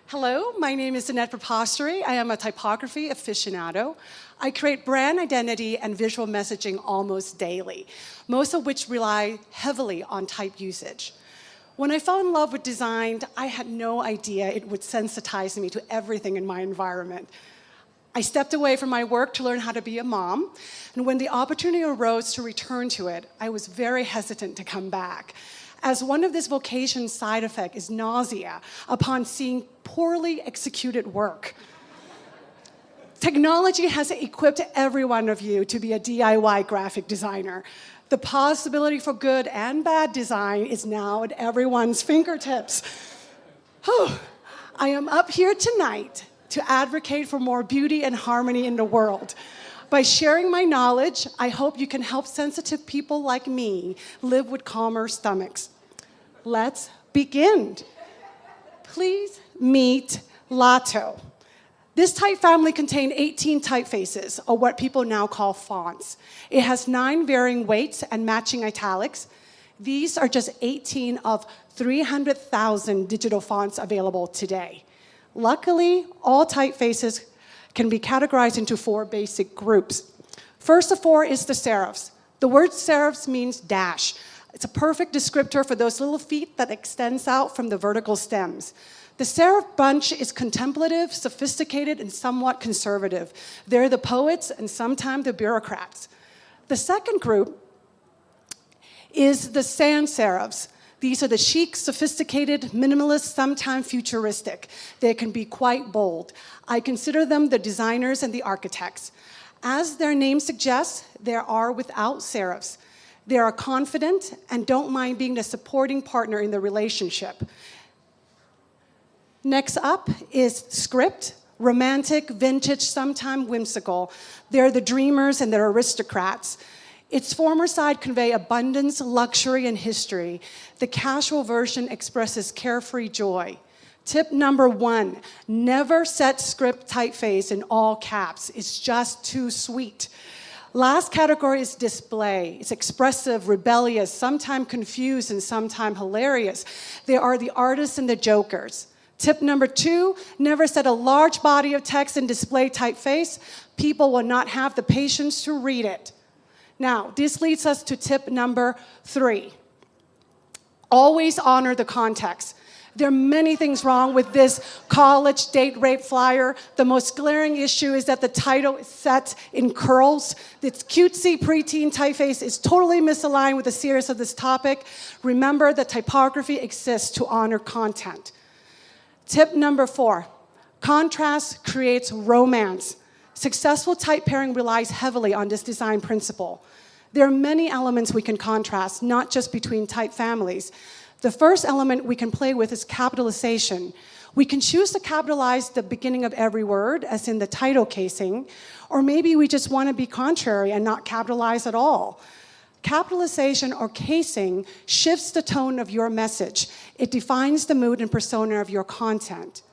Hello, my name is Annette Prapasiri. I am a typography aficionado. I create brand identity and visual messaging almost daily, most of which rely heavily on type usage. When I fell in love with design, I had no idea it would sensitize me to everything in my environment. I stepped away from my work to learn how to be a mom, and when the opportunity arose to return to it, I was very hesitant to come back, as one of this vocation's side effect is nausea upon seeing poorly executed work. Technology has equipped every one of you to be a DIY graphic designer. The possibility for good and bad design is now at everyone's fingertips. I am up here tonight to advocate for more beauty and harmony in the world. By sharing my knowledge, I hope you can help sensitive people like me live with calmer stomachs. Let's begin. Please meet Lato. This type family contains 18 typefaces, or what people now call fonts. It has 9 varying weights and matching italics. These are just 18 of 300,000 digital fonts available today. Luckily, all typefaces can be categorized into 4 basic groups. First of 4 is the serifs. The word serifs means dash. It's a perfect descriptor for those little feet that extends out from the vertical stems. The serif bunch is contemplative, sophisticated, and somewhat conservative. They're the poets and sometimes the bureaucrats. The second group is the sans serifs. These are the chic, sophisticated, minimalist, sometimes futuristic. They can be quite bold. I consider them the designers and the architects. As their name suggests, they are without serifs. They are confident and don't mind being the supporting partner in the relationship. Next up is script, romantic, vintage, sometimes whimsical. They're the dreamers and they're aristocrats. Its former side convey abundance, luxury, and history. The casual version expresses carefree joy. Tip number 1, never set script typeface in all caps. It's just too sweet. Last category is display. It's expressive, rebellious, sometimes confused, and sometimes hilarious. They are the artists and the jokers. Tip number 2, never set a large body of text in display typeface. People will not have the patience to read it. Now, this leads us to tip number 3. Always honor the context. There are many things wrong with this college date rape flyer. The most glaring issue is that the title is set in curls. This cutesy preteen typeface is totally misaligned with the seriousness of this topic. Remember that typography exists to honor content. Tip number 4, contrast creates romance. Successful type pairing relies heavily on this design principle. There are many elements we can contrast, not just between type families. The first element we can play with is capitalization. We can choose to capitalize the beginning of every word, as in the title casing, or maybe we just want to be contrary and not capitalize at all. Capitalization or casing shifts the tone of your message. It defines the mood and persona of your content.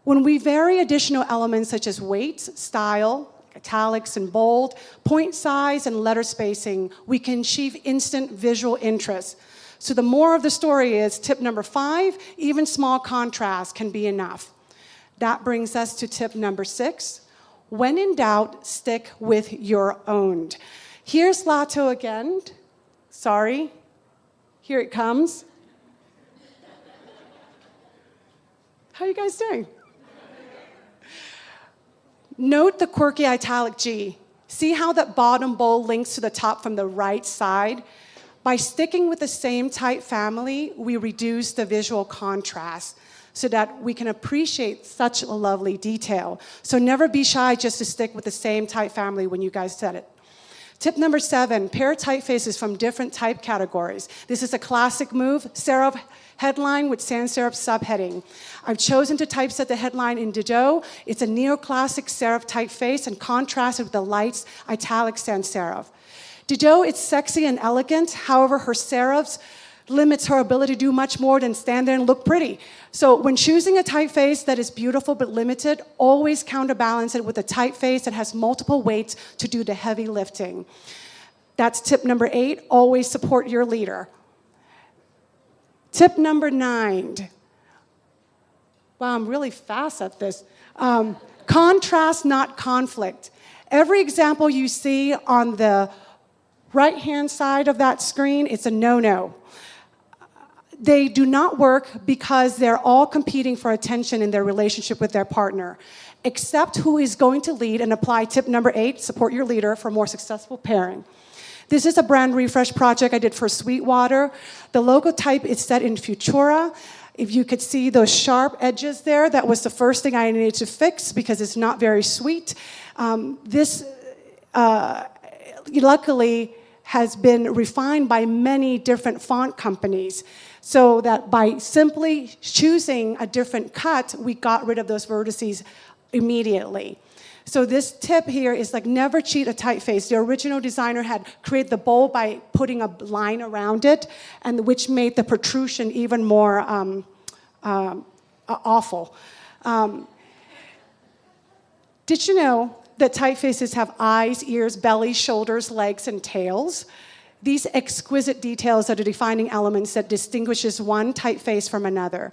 When we vary additional elements such as weight, style, italics and bold, point size, and letter spacing, we can achieve instant visual interest. So the more of the story is, tip number 5, even small contrast can be enough. That brings us to tip number 6. When in doubt, stick with your own. Here's Lato again. Sorry. Here it comes. How are you guys doing? Note the quirky italic G. See how that bottom bold links to the top from the right side? By sticking with the same type family, we reduce the visual contrast so that we can appreciate such a lovely detail. So never be shy just to stick with the same type family when you guys said it. Tip number 7, pair typefaces from different type categories. This is a classic move, serif headline with sans serif subheading. I've chosen to typeset the headline in Duet. It's a neoclassic serif typeface and contrasted with the light italic sans serif. Duet is sexy and elegant, however, her serifs limits her ability to do much more than stand there and look pretty. So when choosing a typeface that is beautiful but limited, always counterbalance it with a typeface that has multiple weights to do the heavy lifting. That's tip number 8, always support your leader. Tip number 9, Wow, I'm really fast at this. Contrast, not conflict. Every example you see on the right-hand side of that screen, it's a no-no. They do not work because they're all competing for attention in their relationship with their partner. Accept who is going to lead and apply tip number 8, support your leader for more successful pairing. This is a brand refresh project I did for Sweetwater. The logo type is set in Futura. If you could see those sharp edges there, that was the first thing I needed to fix because it's not very sweet. This, luckily, has been refined by many different font companies, so that by simply choosing a different cut, we got rid of those vertices immediately. So this tip here is like never cheat a typeface. The original designer had created the bold by putting a line around it, and which made the protrusion even more awful. Did you know that typefaces have eyes, ears, belly, shoulders, legs, and tails? These exquisite details are the defining elements that distinguishes one typeface from another.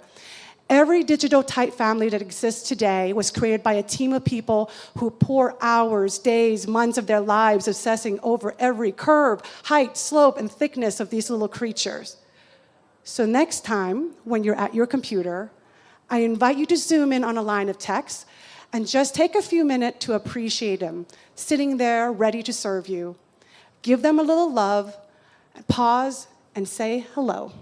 Every digital type family that exists today was created by a team of people who pour hours, days, months of their lives obsessing over every curve, height, slope, and thickness of these little creatures. So next time, when you're at your computer, I invite you to zoom in on a line of text and just take a few minutes to appreciate them, sitting there ready to serve you. Give them a little love, pause, and say hello.